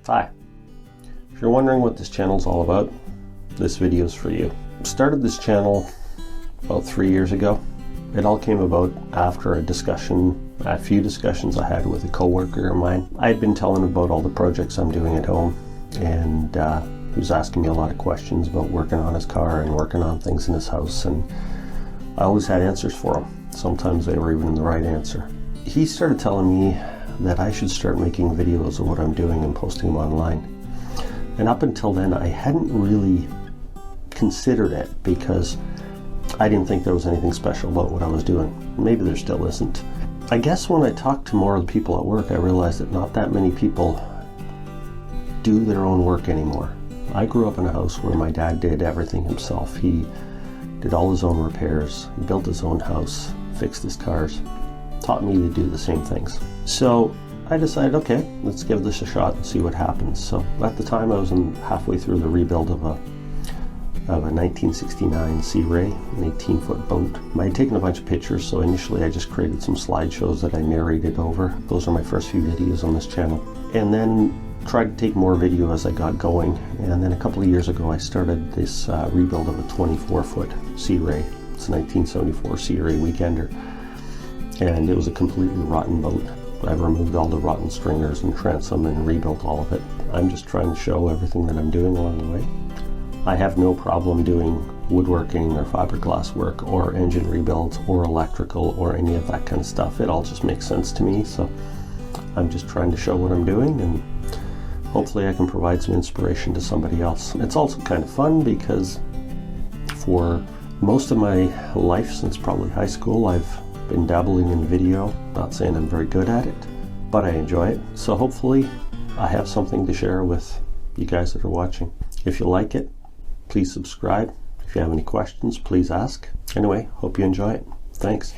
Hi. If you're wondering what this channel is all about, this video is for you. I started this channel about 3 years ago. It all came about after a few discussions I had with a coworker of mine. I had been telling him about all the projects I'm doing at home, and he was asking me a lot of questions about working on his car and working on things in his house, and I always had answers for him. Sometimes they were even the right answer. He started telling me that I should start making videos of what I'm doing and posting them online. And up until then, I hadn't really considered it because I didn't think there was anything special about what I was doing. Maybe there still isn't. I guess when I talked to more of the people at work, I realized that not that many people do their own work anymore. I grew up in a house where my dad did everything himself. He did all his own repairs, he built his own house, fixed his cars, taught me to do the same things. So I decided, okay, let's give this a shot and see what happens. So at the time, I was halfway through the rebuild of a 1969 Sea Ray, an 18-foot boat. I had taken a bunch of pictures, so initially I just created some slideshows that I narrated over. Those are my first few videos on this channel. And then tried to take more video as I got going. And then a couple of years ago, I started this rebuild of a 24-foot Sea Ray. It's a 1974 Sea Ray Weekender. And it was a completely rotten boat. I've removed all the rotten stringers and transom and rebuilt all of it. I'm just trying to show everything that I'm doing along the way. I have no problem doing woodworking or fiberglass work or engine rebuilds or electrical or any of that kind of stuff. It all just makes sense to me, so I'm just trying to show what I'm doing, and hopefully I can provide some inspiration to somebody else. It's also kind of fun because for most of my life, since probably high school, I've been dabbling in video. Not saying I'm very good at it, but I enjoy it. So hopefully I have something to share with you guys that are watching. If you like it, please subscribe. If you have any questions, please ask. Anyway, hope you enjoy it. Thanks.